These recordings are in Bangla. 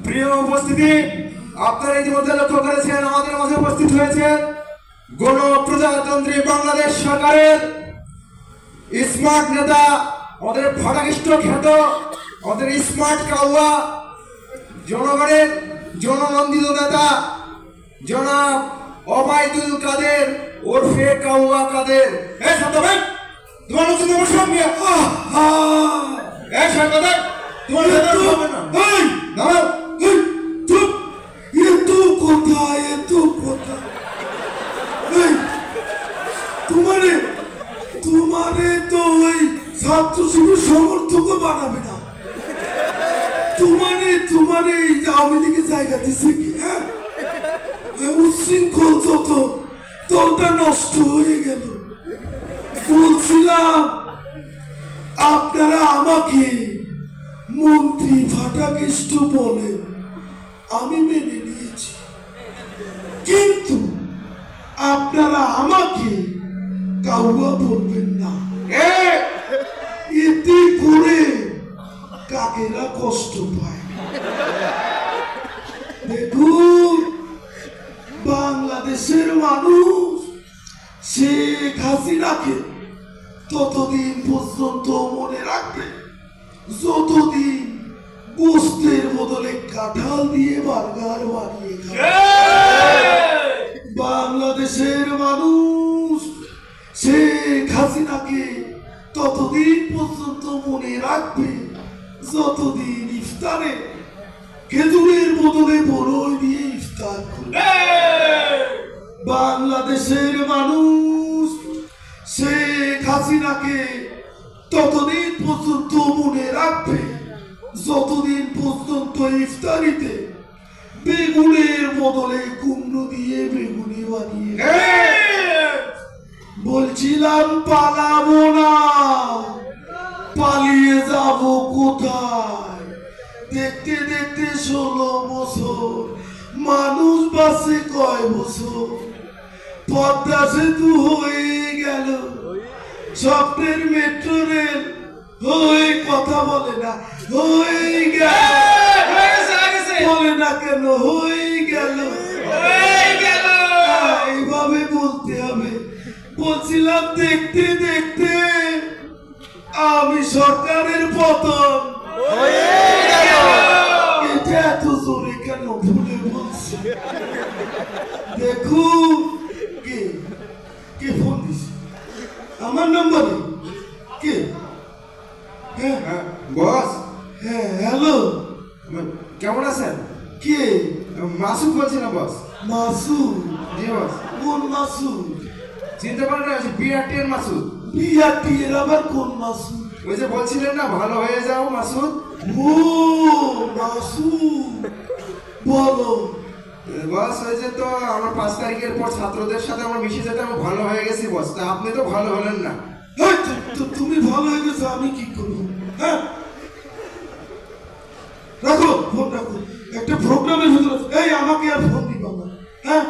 প্রিয় উপস্থিতি, আপনারা ইতিমধ্যে লক্ষ্য করেছেন আমাদের মাঝে উপস্থিত হয়েছেন গণপ্রজাতন্ত্রী বাংলাদেশ সরকারের স্মার্ট নেতা, আমাদের ফাটাকৃষ্ট খ্যাত, আমাদের স্মার্ট কাউয়া, জনগণের জননন্দিত নেতা জনাব ওবায়দুল কাদের ওরফে কাউয়া কাদের। তোমার নতুন সঙ্গে তোমারে তো ওই ছাত্র শিবির সমর্থক বানাবে না। তোমারে এই আওয়ামী লীগের জায়গা দিছে কি? হ্যাঁ, উচ্ছৃঙ্খল যত দলটা নষ্ট হয়ে গেল। বলছিলাম আপনারা আমাকে মন্ত্রী ফাটাকৃষ্ট বলেন, আমি মেনে নিয়েছি, কিন্তু আপনারা আমাকে কাউয়া বলবেন না। এতে করে কাকেরা কষ্ট পায়। দেখুন, বাংলাদেশের মানুষ শেখ হাসিনাকে ততদিন পর্যন্ত মনে রাখবে যতদিন গোস্তের বদলে কাঁঠাল দিয়ে বার্গার বানিয়ে খাবে। বাংলাদেশের মানুষ শেখ হাসিনাকে ততদিন পর্যন্ত মনে রাখবে যতদিন ইফতারে খেজুরের বদলে বড়ই দিয়ে ইফতার করবে। বাংলাদেশের মানুষ শেখ হাসিনাকে ততদিন পর্যন্ত মনে রাখবে যতদিন পর্যন্ত ইফতারিতে বেগুনের বদলে কুমড়ো দিয়ে বেগুনি বানিয়ে। বলছিলাম পালাবো না, পালিয়ে যাব কোথায়? দেখতে দেখতে 16 বছর, মানুষ বাঁচে কয় বছর? পদ্মা সেতু হয়ে গেল, স্বপ্নের মেট্রো রেল হয়ে কথা বলে না, হয়ে গেল, বলে না কেন? হয়ে গেল, এইভাবে বলতে হবে। বলছিলাম দেখতে দেখতে আমি সরকারের পতন। এটা এত জোরে কেন ভুলে বলছি? দেখুন, কে ফোন দিছে আমার নম্বরে? কে? হ্যাঁ বস। হ্যাঁ, হ্যালো, কেমন আছেন? কে? মাসুদ বলছি না বস। মাসুদ? জি বস। কোন মাসুদ? চিনতে পারেন না? বিআরটি এর মাসুদ। বিআরটি এর আবার কোন মাসুদ? ওই যে বলছিলেন না ভালো হয়ে যাও মাসুদ। ও মাসুদ, বলো। বস, ওই যে তো আমার 5 তারিখের পর ছাত্রদের সাথে আমার মিশে যেতে আমি ভালো হয়ে গেছি বস। তা আপনি তো ভালো হলেন না। তুমি ভালো হয়ে গেছো, আমি কি করবো? হ্যাঁ, রাখো ফোন, রাখো। একটা প্রোগ্রামের ভিতরে এই আমাকে আর ফোন দিবা না। হ্যাঁ,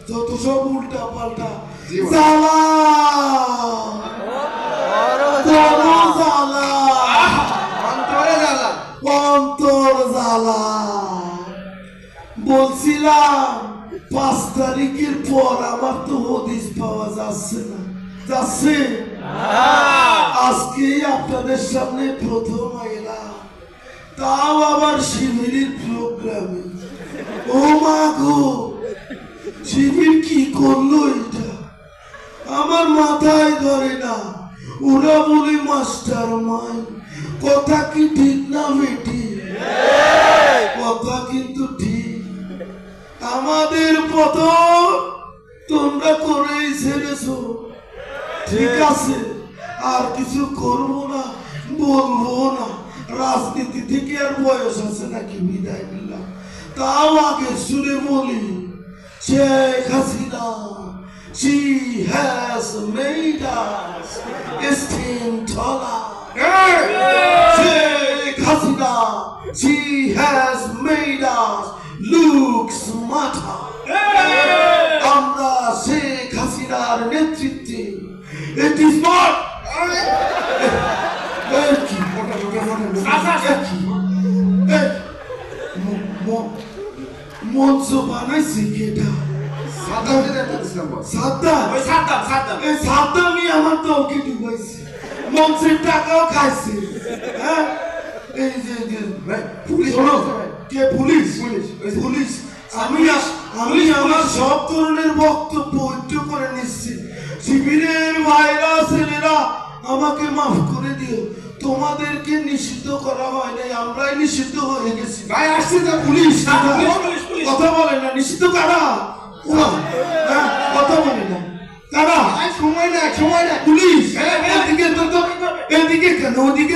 যত সব উল্টা পাল্টা জ্বালা, অন্তর জ্বালা। বলছিলাম 5 তারিখের পর আমার তো হদিস পাওয়া যাচ্ছে না। যাচ্ছে? আজকেই আপনাদের সামনে প্রথম এলাম, তাও আবার শিবিরের প্রোগ্রামে। ও মা গো, শিবির কি করলো এটা? আমার মাথায় ধরে না। ওরা বলে মাস্টার মাই, কথা কি ঠিক না বেটি? কথা কিন্তু ঠিক। আমাদের পতন তোমরা করেই ছেড়েছো, ঠিক আছে, আর কিছু করবো না, বলবো না। রাজনীতি থেকে আর বয়স আছে নাকি? বিদায় নিলাম। তাও আগে শুনে বলি, Sheikh Hasina, she has made us esteem taller. She has made us look smarter. আমরা শেখ হাসিনার নেতৃত্বে it is not কি মঞ্চ বানাইছে কেটা সাদ্দামকে দেখতে দিছিলাম বস। সাদ্দাম ওই সাদ্দাম সাদ্দাম এই সাদ্দামই আমার দলকে ডুবাইছে মঞ্চের টাকাও খাইছে হ্যাঁ এই যে ভাই, পুলিশ শোনো, বলেছে ভাই। কে পুলিশ পুলিশ, ওই যে- পুলিশ আমি আমার সব ধরনের বক্তব্য ঐক্য করে নিচ্ছি শিবিরের ভাইরা ছেলেরা আমাকে মাফ করে দিও তোমাদেরকে নিষিদ্ধ করা হয় নাই আমরাই নিষিদ্ধ হয়ে গেছি ভাই আসছে তো পুলিশ পুলিশ, পুলিশ। কথা বলে না নিষিদ্ধ কারা ওরা, হ্যাঁ, কথা বলে না কারা ভাই, সময় না পুলিশ হ্যাঁ, হ্যাঁ। এদিকে তো এদিকে কেন ওদিকে